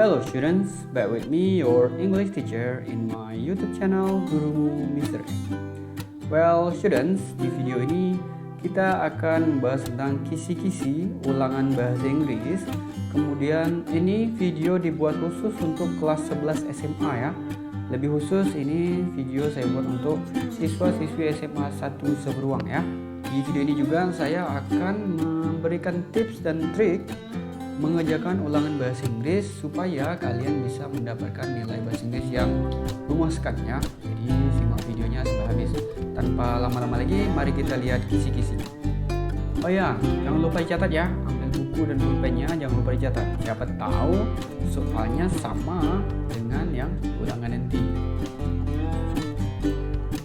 Hello students, back with me your English teacher in my YouTube channel Gurumu Misteri. Well students, di video ini kita akan membahas tentang kisi-kisi ulangan bahasa Inggris. Kemudian ini video dibuat khusus untuk kelas 11 SMA ya. Lebih khusus ini video saya buat untuk siswa-siswi SMA 1 Seberuang ya. Di video ini juga saya akan memberikan tips dan trik mengerjakan ulangan bahasa Inggris supaya kalian bisa mendapatkan nilai bahasa Inggris yang memuaskan ya. Jadi simak videonya sampai habis. Tanpa lama-lama lagi, mari kita lihat kisi-kisinya. Oh ya, jangan lupa dicatat ya. Ambil buku dan pulpennya, jangan lupa dicatat. Siapa tahu soalnya sama dengan yang ulangan nanti.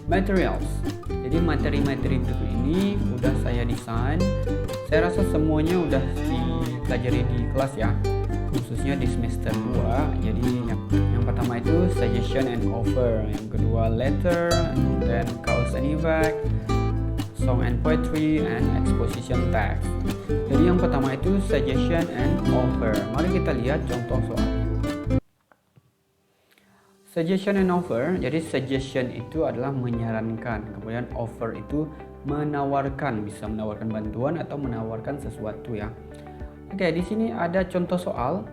Materials. Jadi materi-materi berikut ini udah saya desain. Saya rasa semuanya udah dipelajari di kelas ya, khususnya di semester 2. Jadi yang pertama itu suggestion and offer, yang kedua letter, and then cause and effect, song and poetry, and exposition text. Jadi yang pertama itu suggestion and offer. Mari kita lihat contoh soalnya. Suggestion and offer, jadi suggestion itu adalah menyarankan, kemudian offer itu menawarkan, bisa menawarkan bantuan atau menawarkan sesuatu ya. Oke, di sini ada contoh soal.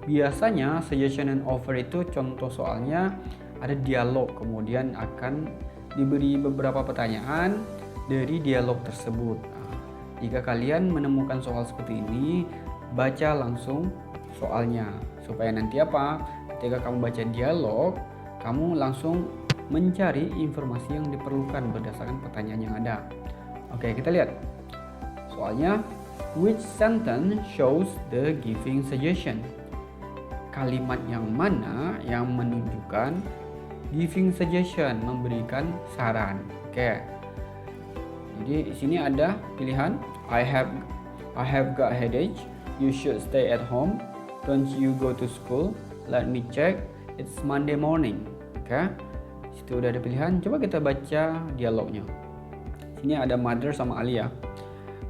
Biasanya suggestion and offer itu contoh soalnya ada dialog, kemudian akan diberi beberapa pertanyaan dari dialog tersebut. Jika kalian menemukan soal seperti ini, baca langsung soalnya supaya nanti apa? Ketika kamu baca dialog, kamu langsung mencari informasi yang diperlukan berdasarkan pertanyaan yang ada. Oke, kita lihat. Soalnya, which sentence shows the giving suggestion? Kalimat yang mana yang menunjukkan giving suggestion, memberikan saran. Oke. Jadi di sini ada pilihan I have got headache, you should stay at home, don't you go to school, let me check, it's Monday morning. Oke. Situ udah ada pilihan. Coba kita baca dialognya. Sini ada Mother sama Ali ya.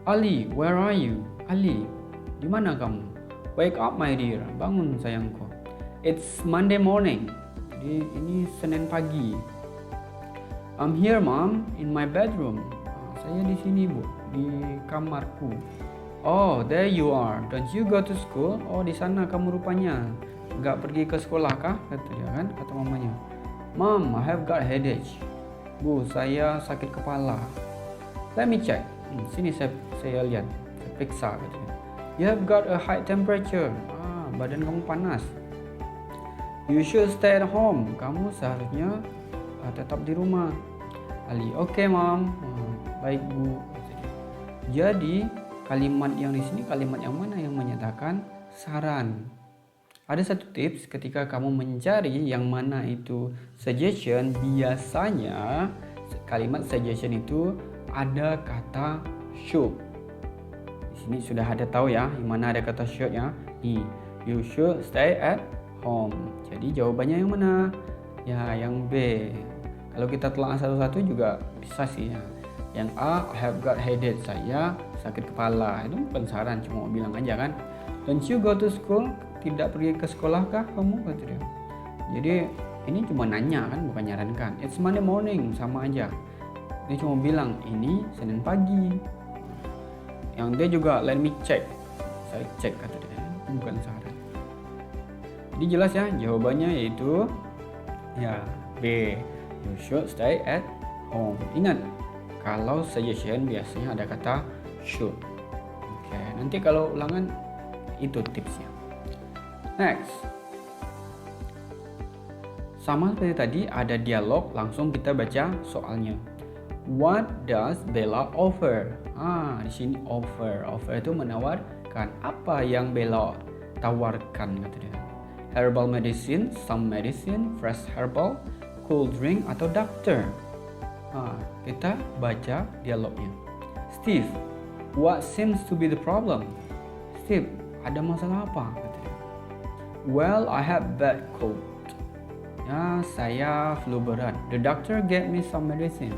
Ali, where are you? Ali, di mana kamu? Wake up my dear, bangun sayangku. It's Monday morning. Jadi ini Senin pagi. I'm here mom, in my bedroom. Saya di sini bu, di kamarku. Oh, there you are. Don't you go to school? Oh, di sana kamu rupanya. Nggak pergi ke sekolah kah? Kata dia kan, kata mamanya. Mom, I have got headache. Bu, saya sakit kepala. Let me check. Sini saya lihat, saya periksa katanya. You have got a high temperature. Badan kamu panas. You should stay at home. Kamu seharusnya tetap di rumah. Ali, okay, mom. Baik bu. Jadi kalimat yang di sini kalimat yang mana yang menyatakan saran? Ada satu tips ketika kamu mencari yang mana itu suggestion, biasanya kalimat suggestion itu ada kata should. Di sini sudah ada tahu ya, di mana ada kata should ya. You should stay at home. Jadi jawabannya yang mana? Ya, yang B. Kalau kita telah satu-satu juga bisa sih ya. Yang A, I have got headache, saya sakit kepala. Itu bukan saran, cuma bilang aja kan. Don't you go to school? Tidak pergi ke sekolah kah kamu? Kata dia. Jadi ini cuma nanya kan, bukan nyarankan. It's Monday morning, sama aja. Dia cuma bilang ini Senin pagi. Yang dia juga let me check. Saya cek kata dia. Bukan saran. Jadi jelas ya, jawabannya yaitu ya B. You should stay at home. Ingat, kalau suggestion biasanya ada kata should. Oke, nanti kalau ulangan itu tipsnya. Next. Sama seperti tadi ada dialog, langsung kita baca soalnya. What does Bella offer? Di sini offer. Offer itu menawarkan. Apa yang Bella tawarkan kata dia. Herbal medicine, some medicine, fresh herbal, cool drink atau doctor. Kita baca dialognya. Steve, what seems to be the problem? Steve, ada masalah apa? Kata dia. Well, I have bad cold. Ya, saya flu berat. The doctor gave me some medicine.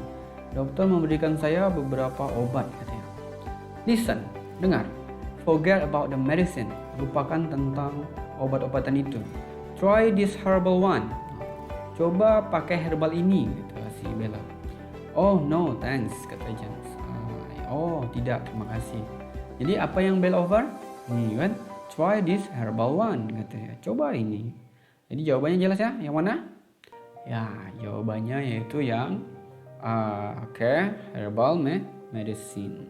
Dokter memberikan saya beberapa obat katanya. Listen, dengar. Forget about the medicine. Lupakan tentang obat-obatan itu. Try this herbal one. Coba pakai herbal ini, kata si Bella. Oh no, thanks, kata James. Oh tidak, terima kasih. Jadi apa yang Bella offer? Nih kan, try this herbal one, katanya. Coba ini. Jadi jawabannya jelas ya, yang mana? Ya, jawabannya yaitu yang herbal medicine.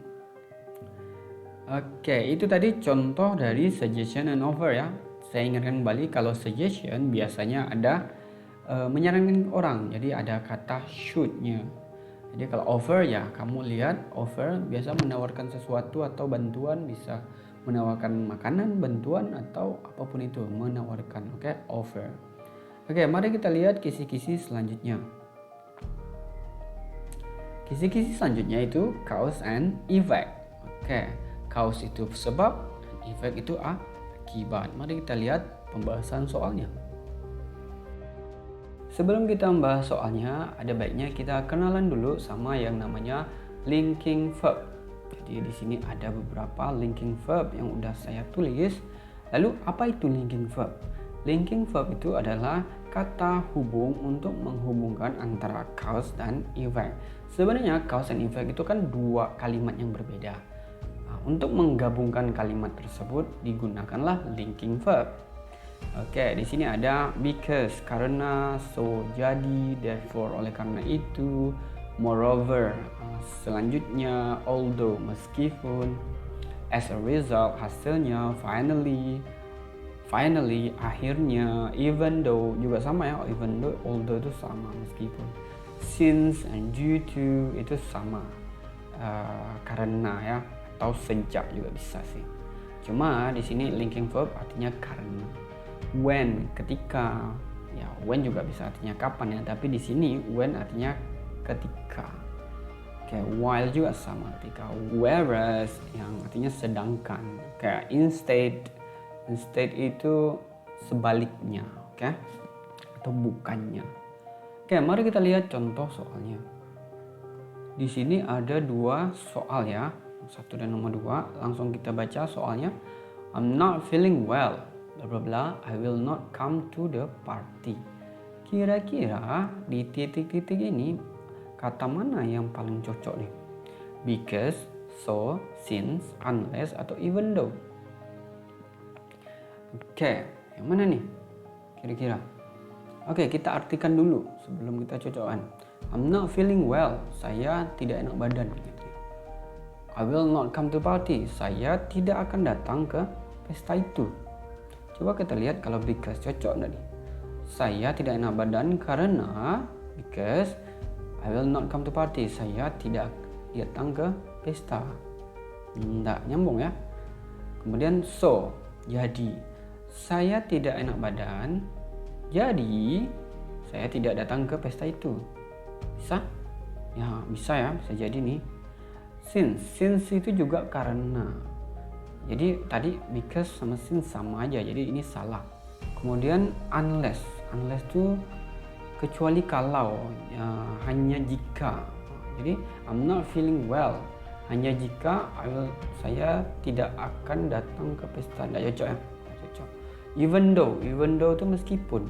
Itu tadi contoh dari suggestion and offer ya. Saya ingatkan kembali kalau suggestion biasanya ada menyarankan orang, jadi ada kata should-nya. Jadi kalau offer ya kamu lihat offer biasa menawarkan sesuatu atau bantuan, bisa menawarkan makanan, bantuan atau apapun itu, menawarkan. Offer. Mari kita lihat kisi-kisi selanjutnya. Kisi-kisi selanjutnya itu cause and effect. Cause itu sebab dan effect itu akibat. Mari kita lihat pembahasan soalnya. Sebelum kita membahas soalnya, ada baiknya kita kenalan dulu sama yang namanya linking verb. Jadi di sini ada beberapa linking verb yang udah saya tulis. Lalu apa itu linking verb? Linking verb itu adalah kata hubung untuk menghubungkan antara cause dan effect. Sebenarnya cause and effect itu kan dua kalimat yang berbeda. Untuk menggabungkan kalimat tersebut digunakanlah linking verb. Di sini ada because, karena, so, jadi, therefore, oleh karena itu, moreover, selanjutnya, although, meskipun, as a result, hasilnya, finally, akhirnya, even though, juga sama ya, even though, although itu sama, meskipun, since and due to itu sama, karena ya, atau sejak juga bisa sih. Cuma di sini linking verb artinya karena. When, ketika, ya when juga bisa artinya kapan ya, tapi di sini when artinya ketika. While juga sama ketika. Whereas yang artinya sedangkan. Instead itu sebaliknya, atau bukannya. Mari kita lihat contoh soalnya. Di sini ada dua soal ya. 1 dan nomor 2, langsung kita baca soalnya. I'm not feeling well, bla bla bla, I will not come to the party. Kira-kira di titik-titik ini kata mana yang paling cocok nih? Because, so, since, unless, atau even though. Yang mana nih kira-kira? Kita artikan dulu sebelum kita cocokkan. I'm not feeling well, saya tidak enak badan. I will not come to party, saya tidak akan datang ke pesta itu. Coba kita lihat kalau because cocok enggak nih. Saya tidak enak badan karena because I will not come to party, saya tidak datang ke pesta. Enggak nyambung ya. Kemudian so, jadi saya tidak enak badan, jadi saya tidak datang ke pesta itu. Bisa? Ya bisa ya, bisa jadi nih. Since itu juga karena. Jadi tadi because sama since sama aja, jadi ini salah. Kemudian unless itu kecuali kalau, ya, hanya jika. Jadi I'm not feeling well, hanya jika saya tidak akan datang ke pesta. Tidak cocok ya, tidak cocok. Even though itu meskipun.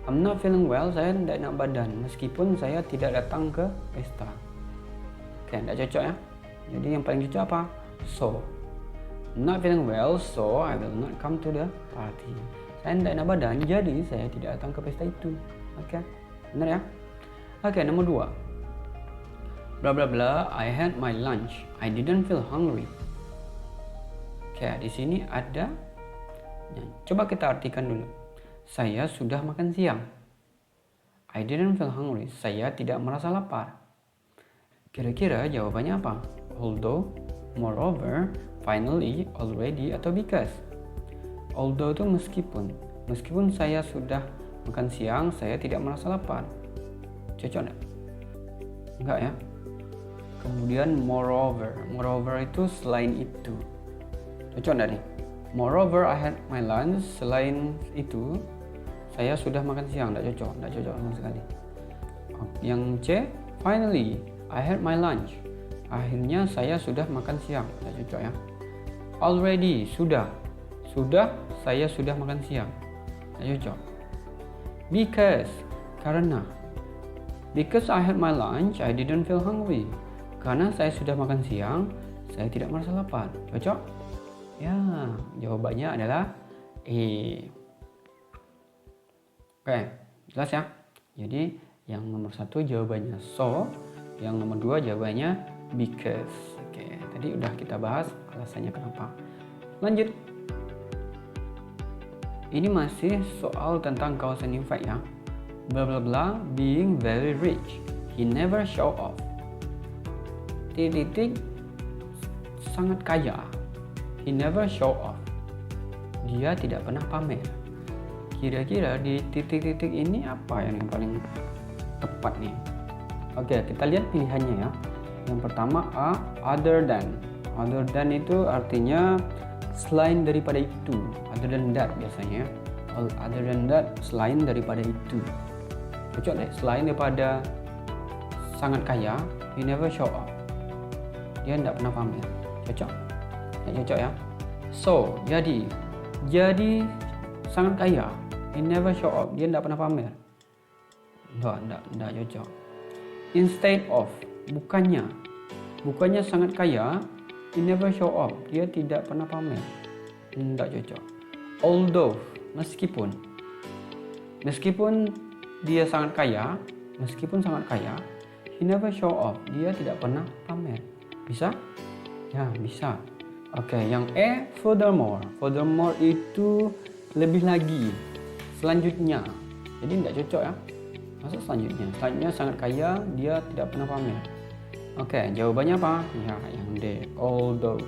I'm not feeling well, saya tidak enak badan meskipun saya tidak datang ke pesta. Tidak cocok ya. Jadi yang paling cocok apa? So, I'm not feeling well, so I will not come to the party. Saya tidak enak badan, jadi saya tidak datang ke pesta itu. Benar ya? Nomor 2. Bla bla bla, I had my lunch. I didn't feel hungry. Di sini ada. Coba kita artikan dulu. Saya sudah makan siang. I didn't feel hungry. Saya tidak merasa lapar. Kira-kira jawabannya apa? Although, moreover, finally, already, atau because. Although itu meskipun saya sudah makan siang, saya tidak merasa lapar. Cocok enggak? Enggak ya. Kemudian moreover itu selain itu. Cocok enggak nih? Moreover, I had my lunch. Selain itu, saya sudah makan siang. Enggak cocok sama sekali. Yang C, finally, I had my lunch. Akhirnya saya sudah makan siang. Tidak cocok ya. Already, sudah saya sudah makan siang. Tak cocok. Because, karena. Because I had my lunch, I didn't feel hungry. Karena saya sudah makan siang, saya tidak merasa lapar. Cocok? Ya, jawabannya adalah A. Oke, jelas ya? Jadi yang nomor 1 jawabannya so, yang nomor 2 jawabannya because. Oke, tadi udah kita bahas alasannya kenapa. Lanjut. Ini masih soal tentang cause and effect ya. Blah blah blah being very rich, he never show off. Titik sangat kaya, he never show off. Dia tidak pernah pamer. Kira-kira di titik-titik ini apa yang paling tepat nih? Oke, kita lihat pilihannya ya. Yang pertama A, other than. Other than itu artinya selain daripada itu. Other than that biasanya. Other than that, selain daripada itu. Cocok deh, selain daripada sangat kaya, he never show off. Dia tidak pernah pamer. Cocok? Ya, cocok ya. So, jadi sangat kaya, he never show off. Dia tidak pernah pamer. Tidak cocok. Instead of, bukannya sangat kaya, he never show off. Dia tidak pernah pamer. Tidak cocok. Although, meskipun dia sangat kaya, he never show off. Dia tidak pernah pamer. Bisa? Ya, bisa. Oke, yang E, furthermore. Furthermore itu lebih lagi. Selanjutnya. Jadi tidak cocok ya. Maksud selanjutnya. Selanjutnya sangat kaya, dia tidak pernah pamer. Oke, jawabannya apa? Ya, yang D, although.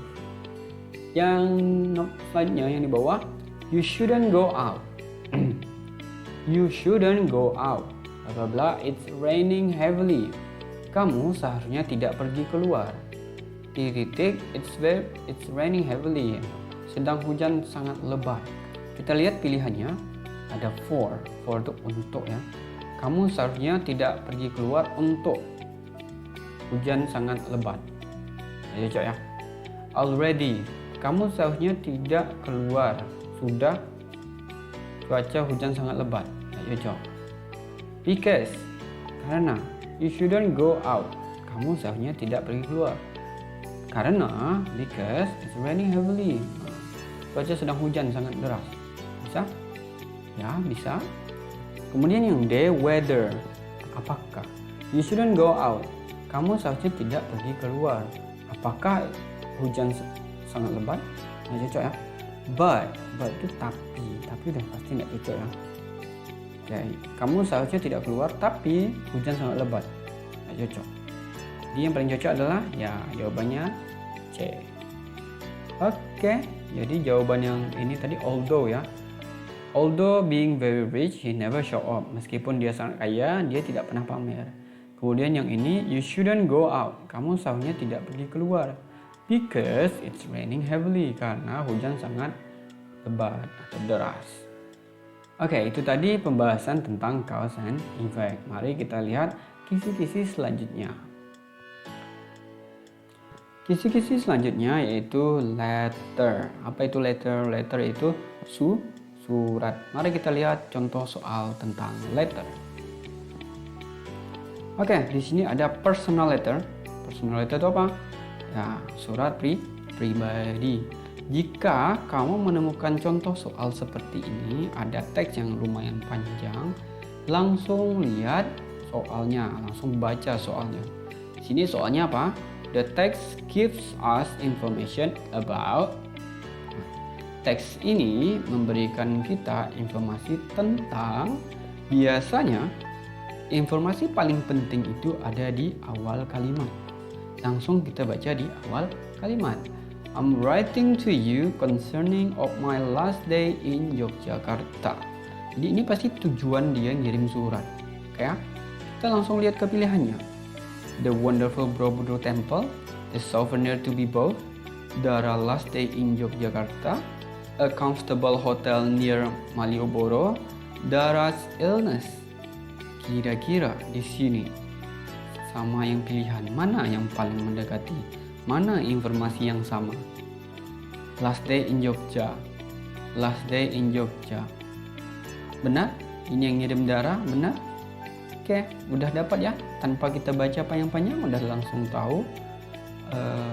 Yang selanjutnya yang di bawah, you shouldn't go out. You shouldn't go out. Blah blah blah, it's raining heavily. Kamu seharusnya tidak pergi keluar. Titik, it's raining heavily. Sedang hujan sangat lebat. Kita lihat pilihannya. Ada for itu untuk ya. Kamu seharusnya tidak pergi keluar untuk hujan sangat lebat. Ya, cocok ya. Already, kamu seharusnya tidak keluar. Sudah cuaca hujan sangat lebat. Ya, cocok. Because, karena. You shouldn't go out. Kamu seharusnya tidak pergi keluar. Karena, because it's raining heavily. Cuaca sedang hujan sangat deras. Bisa? Ya, bisa. Kemudian yang D, weather. Apakah? You shouldn't go out. Kamu seharusnya tidak pergi keluar. Apakah hujan sangat lebat? Ya, cocok ya. But itu tapi udah pasti tidak cocok ya. Oke, kamu seharusnya tidak keluar tapi hujan sangat lebat. Tidak cocok. Jadi yang paling cocok adalah ya jawabannya C. Oke, jadi jawaban yang ini tadi although ya. Although being very rich, he never show off. Meskipun dia sangat kaya, dia tidak pernah pamer. Kemudian yang ini, you shouldn't go out. Kamu seharusnya tidak pergi keluar. Because it's raining heavily. Karena hujan sangat lebat atau deras. Oke, itu tadi pembahasan tentang cause and effect. Mari kita lihat kisi-kisi selanjutnya. Kisi-kisi selanjutnya yaitu letter. Apa itu letter? Letter itu surat. Mari kita lihat contoh soal tentang letter. Oke, di sini ada personal letter. Personal letter itu apa? Ya, surat pribadi. Jika kamu menemukan contoh soal seperti ini, ada teks yang lumayan panjang, langsung lihat soalnya, langsung baca soalnya. Di sini soalnya apa? The text gives us information about. Teks ini memberikan kita informasi tentang, biasanya informasi paling penting itu ada di awal kalimat. Langsung kita baca di awal kalimat. I'm writing to you concerning of my last day in Yogyakarta. Jadi ini pasti tujuan dia ngirim surat. Oke ya? Kita langsung lihat ke pilihannya. The wonderful Borobudur Temple, the souvenir to be bought, Dara last day in Yogyakarta, a comfortable hotel near Malioboro, Dara's illness. Kira-kira di sini sama yang pilihan mana yang paling mendekati? Mana informasi yang sama? Last day in Jogja. last day in Jogja. Benar? Ini yang ngirim Dara, benar? Oke, udah dapat ya. Tanpa kita baca panjang-panjang udah langsung tahu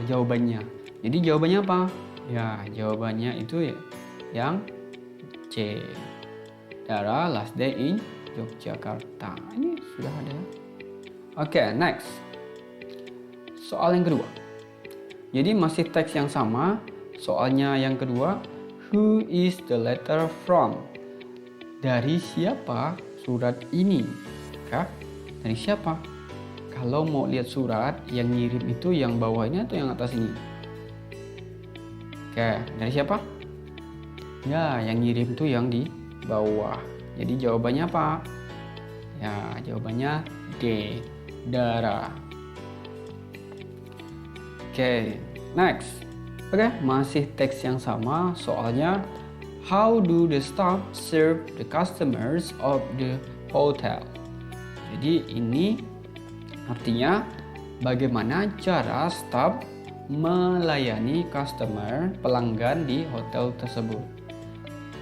jawabannya. Jadi jawabannya apa? Ya, jawabannya itu yang C. Dara last day in Yogyakarta. Ini sudah ada ya. Oke, next. Soal yang kedua. Jadi masih teks yang sama. Soalnya yang kedua, who is the letter from? Dari siapa surat ini? Kak, dari siapa? Kalau mau lihat surat, yang ngirim itu yang bawah ini atau yang atas ini? Oke, dari siapa? Ya, yang ngirim itu yang di bawah. Jadi jawabannya apa? Ya, jawabannya D. Dara. Oke, next. Oke, masih teks yang sama. Soalnya, how do the staff serve the customers of the hotel? Jadi ini artinya bagaimana cara staff melayani customer, pelanggan di hotel tersebut.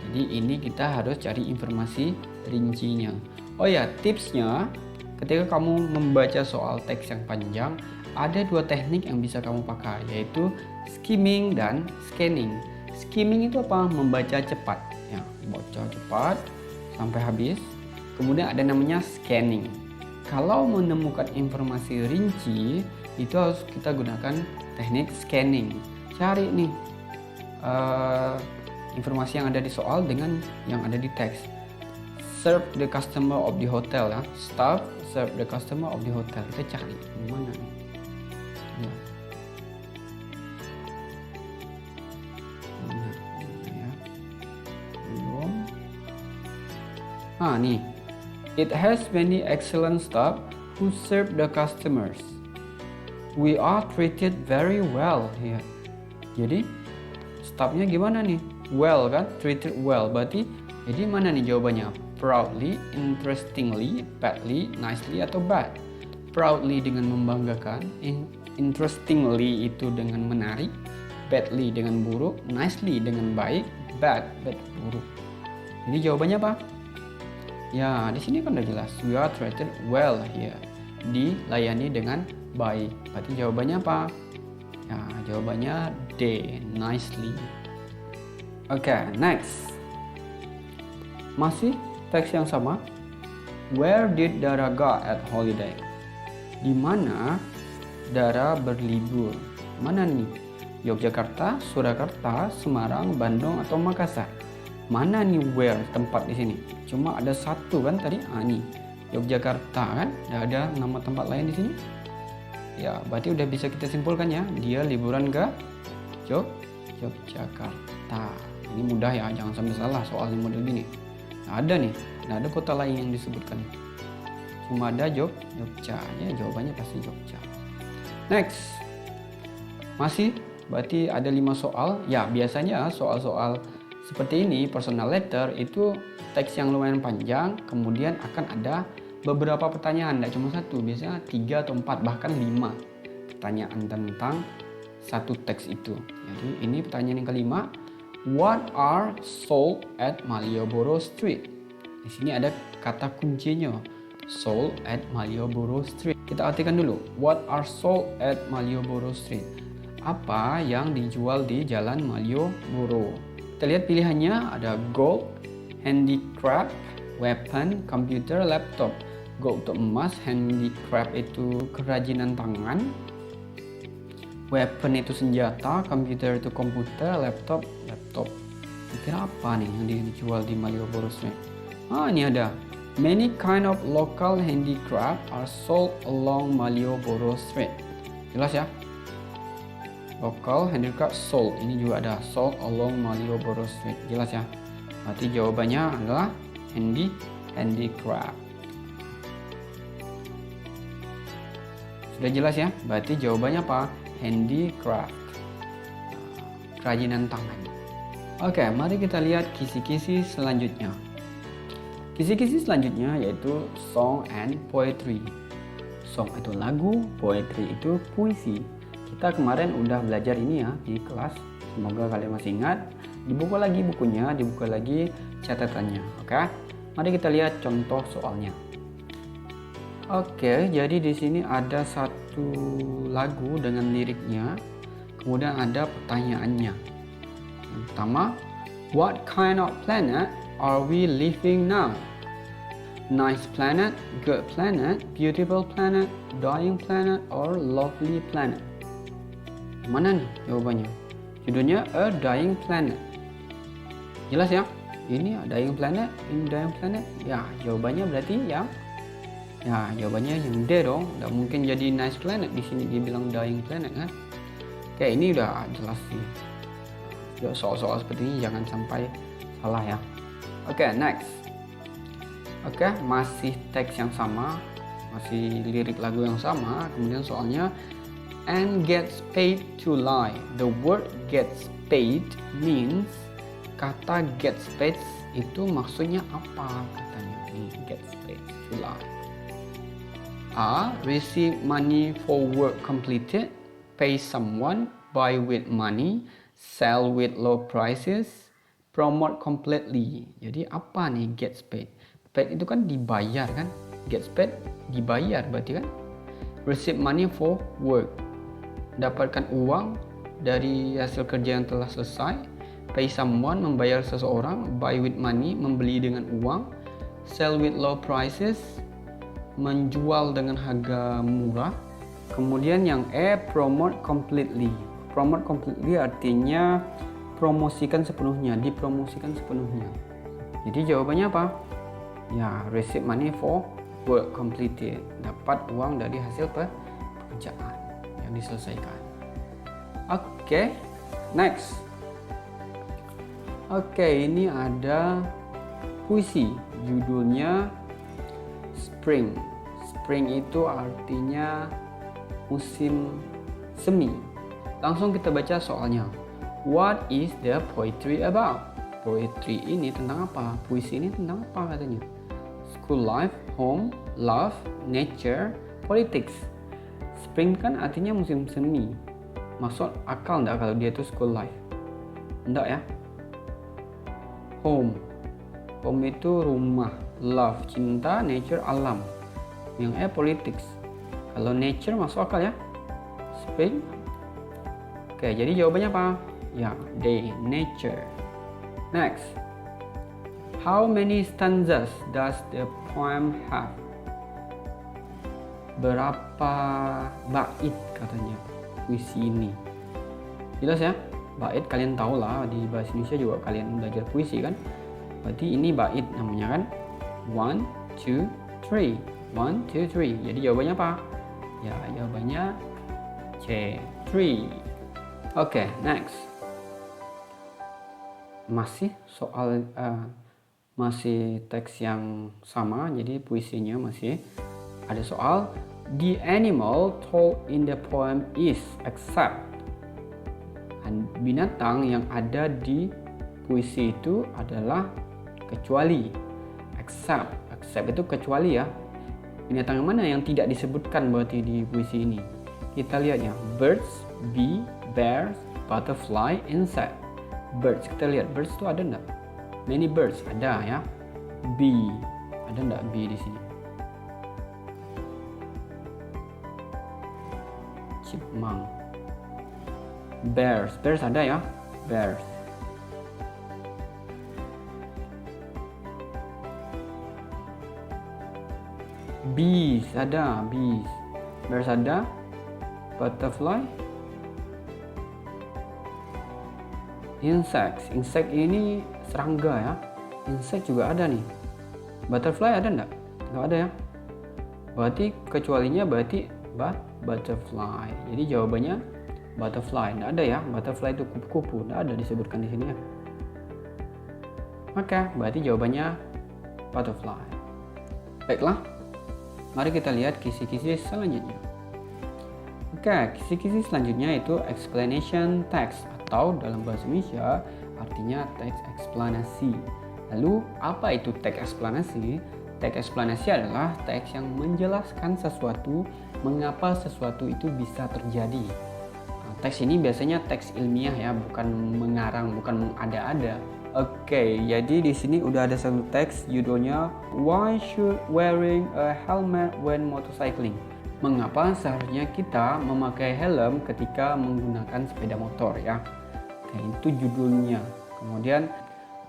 Jadi ini kita harus cari informasi rincinya. Oh ya, tipsnya ketika kamu membaca soal teks yang panjang, ada dua teknik yang bisa kamu pakai, yaitu skimming dan scanning. Skimming itu apa? Membaca cepat. Ya, baca cepat sampai habis. Kemudian ada namanya scanning. Kalau menemukan informasi rinci, itu harus kita gunakan teknik scanning. Cari nih informasi yang ada di soal dengan yang ada di teks. Serve the customer of the hotel ya. Staff serve the customer of the hotel. Kita cari di mana nih? Ya. Ya. Belum. Nih. It has many excellent staff who serve the customers. We are treated very well here. Jadi staffnya gimana nih? Well kan? Treated well. Berarti jadi mana nih jawabannya? Proudly, interestingly, badly, nicely atau bad? Proudly dengan membanggakan, interestingly itu dengan menarik, badly dengan buruk, nicely dengan baik, bad buruk. Jadi jawabannya apa? Ya, di sini kan udah jelas. We are treated well here. Dilayani dengan baik. Berarti jawabannya apa? Ya, jawabannya D, nicely. Oke, next. Masih teks yang sama. Where did Dara go at holiday? Di mana Dara berlibur? Mana nih? Yogyakarta, Surakarta, Semarang, Bandung atau Makassar? Mana nih where tempat di sini? Cuma ada satu kan tadi? Nih Yogyakarta kan? Tidak ada nama tempat lain di sini. Ya, berarti udah bisa kita simpulkan ya. Dia liburan ke Yogyakarta. Ini mudah ya, jangan sampai salah soalnya model gini. Nah, ada nih, nah ada kota lain yang disebutkan. Cuma ada Jogja. Ya, jawabannya pasti Jogja. Next. Masih berarti ada 5 soal. Ya, biasanya soal-soal seperti ini, personal letter itu teks yang lumayan panjang, kemudian akan ada beberapa pertanyaan, tidak cuma satu, biasanya 3 atau 4, bahkan 5 pertanyaan tentang satu teks itu. Jadi ini pertanyaan yang kelima, what are sold at Malioboro Street? Di sini ada kata kuncinya, sold at Malioboro Street. Kita artikan dulu, what are sold at Malioboro Street? Apa yang dijual di Jalan Malioboro? Kita lihat pilihannya ada gold, handicraft, weapon, computer, laptop. Gold itu emas, handicraft itu kerajinan tangan, weapon itu senjata, computer itu komputer, laptop. Kira apa nih yang dijual di Malioboro Street? Ini ada. Many kind of local handicraft are sold along Malioboro Street. Jelas ya? Local handicraft sold, ini juga ada sold along Malioboro Street. Jelas ya? Berarti jawabannya adalah handicraft. Sudah jelas ya? Berarti jawabannya apa? Handicraft. Kerajinan tangan. Oke, mari kita lihat kisi-kisi selanjutnya. Kisi-kisi selanjutnya yaitu song and poetry. Song itu lagu, poetry itu puisi. Kita kemarin udah belajar ini ya di kelas. Semoga kalian masih ingat. Dibuka lagi bukunya, dibuka lagi catatannya. Oke. Mari kita lihat contoh soalnya. Oke, jadi di sini ada satu lagu dengan liriknya. Kemudian ada pertanyaannya. Yang pertama, what kind of planet are we living now? Nice planet, good planet, beautiful planet, dying planet, or lovely planet? Mana nih jawabannya? Judulnya A Dying Planet. Jelas ya? Ini dying planet, ini dying planet. Ya, jawabannya berarti yang jawabannya yang D dong. Nggak mungkin jadi nice planet, di sini dibilang dying planet kan? Oke, ini udah jelas sih. Soal-soal seperti ini jangan sampai salah ya. Oke, next. Oke, masih teks yang sama, masih lirik lagu yang sama. Kemudian soalnya, and gets paid to lie. The word gets paid means, kata gets paid itu maksudnya apa katanya? Ini gets paid to lie. A. Receive money for work completed. Pay someone. Buy with money. Sell with low prices. Promote completely. Jadi apa nih gets paid? Paid itu kan dibayar kan? Gets paid dibayar berarti kan? Receive money for work. Dapatkan uang dari hasil kerja yang telah selesai. Pay someone, membayar seseorang. Buy with money, membeli dengan uang. Sell with low prices, menjual dengan harga murah. Kemudian yang E, promote completely. Promote completely artinya promosikan sepenuhnya, dipromosikan sepenuhnya. Jadi jawabannya apa? Ya, receive money for work completed. Dapat uang dari hasil pekerjaan yang diselesaikan. Oke, next. Oke, ini ada puisi. Judulnya Spring. Spring itu artinya musim semi. Langsung kita baca soalnya. What is the poetry about? Poetry ini tentang apa? Puisi ini tentang apa katanya? School life, home, love, nature, politics. Spring kan artinya musim semi. Maksud akal enggak kalau dia itu school life? Enggak ya? Home. Home itu rumah. Love, cinta, nature, alam. Yang E, politics. Kalau nature masuk akal ya? Spring. Oke, jadi jawabannya apa? Ya, D, nature. Next. How many stanzas does the poem have? Berapa bait katanya puisi ini? Jelas ya? Bait kalian tahu lah, di bahasa Indonesia juga kalian belajar puisi kan? Berarti ini bait namanya kan? 1, 2, 3. 1, 2, 3. Jadi jawabannya apa? Ya, jawabannya C, 3. Oke, next. Masih soal masih teks yang sama, jadi puisinya masih ada soal. The animal told in the poem is except. Binatang yang ada di puisi itu adalah kecuali. Except itu kecuali ya. Binatang yang mana yang tidak disebutkan berarti di puisi ini? Kita lihat ya. Birds, bee, bears, butterfly, insect. Birds, kita lihat birds itu ada enggak? Many birds ada ya. Bee, ada enggak bee di sini? Chipmunk. Bears ada ya. Bears. Bees ada, bees. Bears ada. Butterfly. Insects. Insect ini serangga ya. Insect juga ada nih. Butterfly ada enggak? Enggak ada ya. Berarti kecualinya berarti butterfly. Jadi jawabannya butterfly. Enggak ada ya. Butterfly itu kupu-kupu. Enggak ada disebutkan di sini ya. Maka berarti jawabannya butterfly. Baiklah. Mari kita lihat kisi-kisi selanjutnya. Oke, kisi-kisi selanjutnya itu explanation text atau dalam bahasa Indonesia artinya teks eksplanasi. Lalu apa itu teks eksplanasi? Teks eksplanasi adalah teks yang menjelaskan sesuatu, mengapa sesuatu itu bisa terjadi. Teks ini biasanya teks ilmiah ya, bukan mengarang, bukan mengada-ada. Oke, jadi di sini udah ada satu teks judulnya Why should wearing a helmet when motorcycling? Mengapa seharusnya kita memakai helm ketika menggunakan sepeda motor ya? Oke, itu judulnya. Kemudian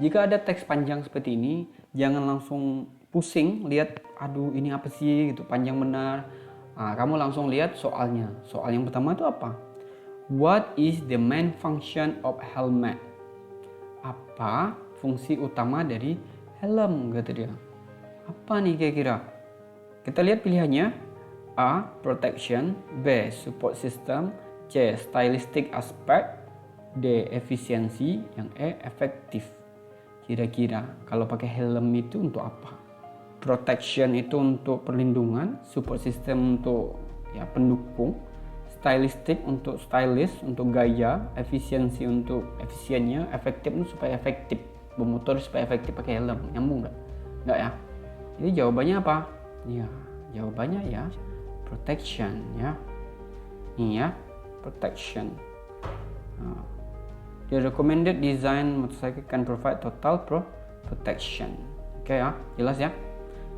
jika ada teks panjang seperti ini, jangan langsung pusing lihat, aduh ini apa sih gitu, panjang benar. Nah, kamu langsung lihat soalnya. Soal yang pertama itu apa? What is the main function of helmet? Apa fungsi utama dari helm, kata dia. Apa nih kira-kira? Kita lihat pilihannya. A. Protection. B. Support system. C. Stylistic aspect. D. Efisiensi. Yang E. Efektif. Kira-kira kalau pakai helm itu untuk apa? Protection itu untuk perlindungan. Support system untuk ya pendukung. Stylistic untuk stylish, untuk gaya. Efisiensi untuk efisiennya. Efektif supaya efektif. Bermotor supaya efektif pakai helm. Nyambung nggak? Nggak ya? Jadi jawabannya apa? Ya, jawabannya ya protection ya. Ini ya, protection. The recommended design motorcycle can provide total protection. Oke ya, jelas ya.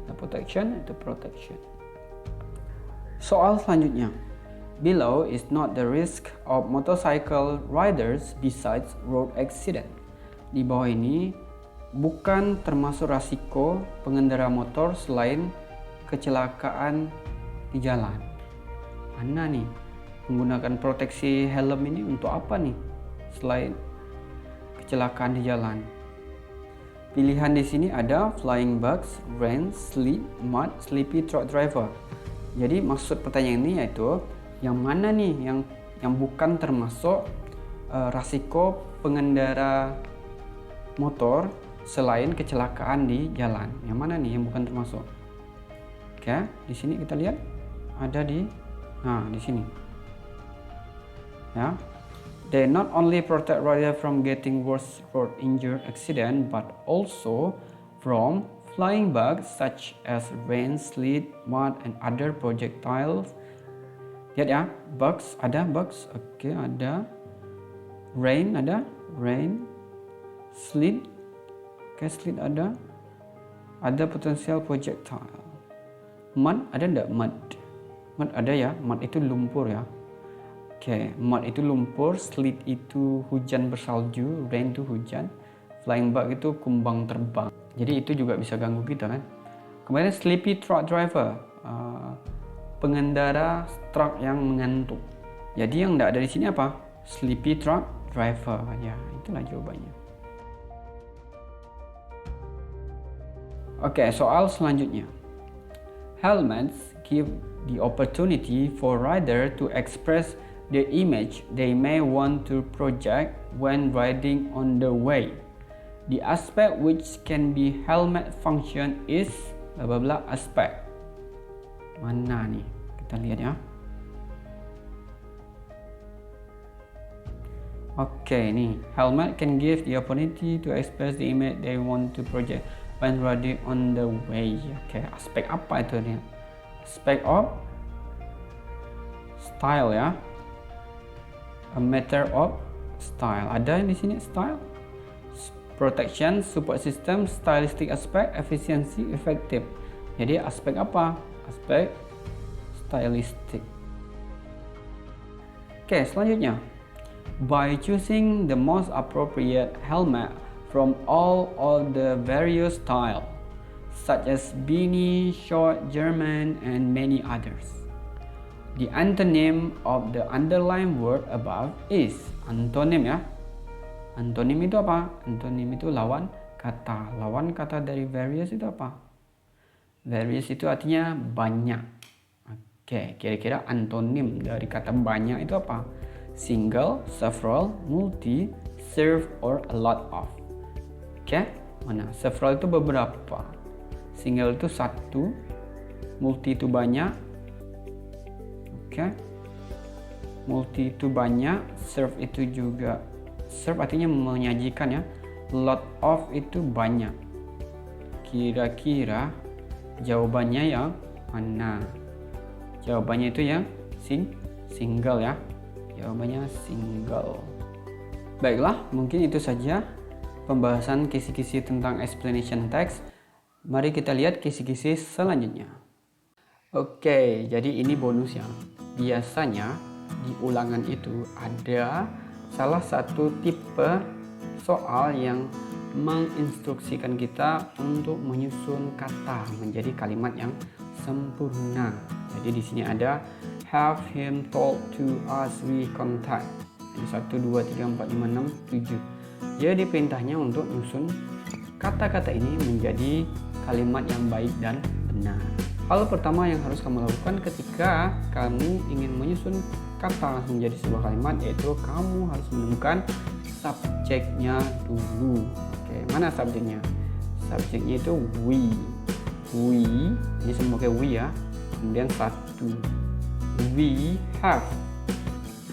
The protection itu protection. Soal selanjutnya. Below is not the risk of motorcycle riders besides road accident. Di bawah ini bukan termasuk rasiko pengendara motor selain kecelakaan di jalan. Mana nih menggunakan proteksi helm ini untuk apa nih selain kecelakaan di jalan? Pilihan di sini ada flying bugs, rain, sleet, mud, sleepy truck driver. Jadi maksud pertanyaan ini yaitu yang mana nih yang bukan termasuk rasiko pengendara motor selain kecelakaan di jalan. Yang mana nih yang bukan termasuk? Oke, di sini kita lihat ada di sini. Ya. They not only protect rider from getting worse road injury accident but also from flying bugs such as rain, sleet, mud and other projectiles. Lihat ya, bugs ada bugs. Oke, ada rain, sleet. Oke, sleet ada potensial projectile. Mud ada enggak? Mud ada ya, mud itu lumpur ya. Oke, mud itu lumpur, sleet itu hujan bersalju, rain itu hujan, flying bug itu kumbang terbang. Jadi itu juga bisa ganggu kita kan. Kemudian sleepy truck driver, pengendara truk yang mengantuk. Jadi yang enggak ada di sini apa? Sleepy truck driver. Ya, itulah jawabannya. Oke, soal selanjutnya. Helmets give the opportunity for rider to express the image they may want to project when riding on the way. The aspect which can be helmet function is bla bla bla aspect. Mana nih? Kita lihat ya. Oke, nih helmet can give the opportunity to express the image they want to project when riding on the way. Oke, aspek apa itu nih? Aspect of style ya. A matter of style. Ada di sini style, protection, support system, stylistic aspect, efisiensi, efektif. Jadi aspek apa? Aspek stylistic. Oke, selanjutnya. By choosing the most appropriate helmet from all of the various style, such as beanie, short, German, and many others. The antonym of the underlined word above is antonym ya. Antonym itu apa? Antonym itu lawan kata. Lawan kata dari various itu apa? Various itu artinya banyak. Oke, kira-kira antonym dari kata banyak itu apa? Single, several, multi, serve, or a lot of. Oke, mana? Several itu beberapa. Single itu satu. Multi itu banyak. Oke, multi itu banyak, serve itu juga, serve artinya menyajikan ya, lot of itu banyak. Kira-kira jawabannya yang mana? Jawabannya itu yang single ya. Jawabannya single. Baiklah, mungkin itu saja pembahasan kisi-kisi tentang explanation text. Mari kita lihat kisi-kisi selanjutnya. Oke, jadi ini bonus ya. Biasanya di ulangan itu ada salah satu tipe soal yang menginstruksikan kita untuk menyusun kata menjadi kalimat yang sempurna. Jadi di sini ada have him told to us we contact. Ini 1, 2, 3, 4, 5, 6, 7. Jadi perintahnya untuk menyusun kata-kata ini menjadi kalimat yang baik dan benar. Hal pertama yang harus kamu lakukan ketika kamu ingin menyusun kata menjadi sebuah kalimat, yaitu kamu harus menemukan subjeknya dulu. Oke, mana subjeknya? Subjeknya itu we. We, ini semua pakai we ya. Kemudian 1. We have.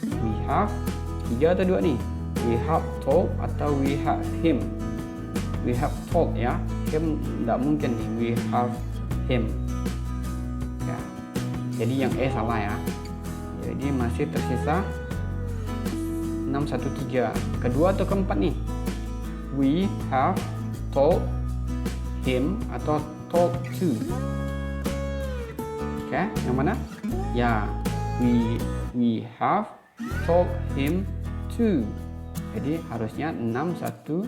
We have 3 atau 2 nih? We have told atau we have him? We have told ya. Him tidak mungkin nih. We have him. Ya. Jadi yang E salah ya. Jadi masih tersisa 6, 1, 3. Kedua atau keempat nih? We have told him atau told to. Oke, yang mana? Ya, we have told him to. Jadi harusnya 6, 1,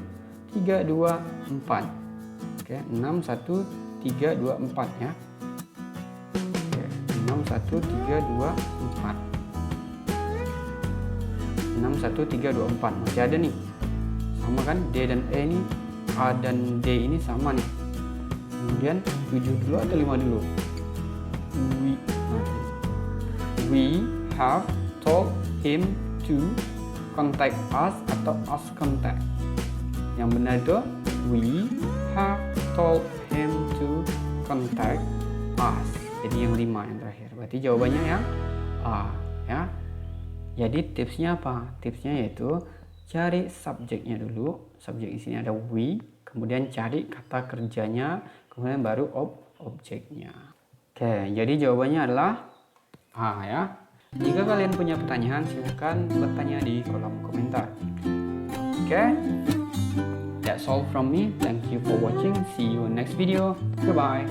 3, 2, 4. Oke, 6, 1, 3, 2, 4 ya. Oke, 6, 1, 3, 2, 4. 6, 1, 3, 2, 4. Masih ada nih. Sama kan? D dan E ini, A dan D ini sama nih. Kemudian 7 dulu atau 5 dulu? We have told him to contact us atau us contact. Yang benar itu we have told him to contact us. Jadi yang 5 yang terakhir. Berarti jawabannya yang A ya. Jadi tipsnya apa? Tipsnya yaitu cari subjeknya dulu. Subjek di sini ada we, kemudian cari kata kerjanya, kemudian baru objeknya. Oke, jadi jawabannya adalah A ya. Jika kalian punya pertanyaan, silahkan bertanya di kolom komentar. Oke, that's all from me. Thank you for watching. See you next video. Goodbye.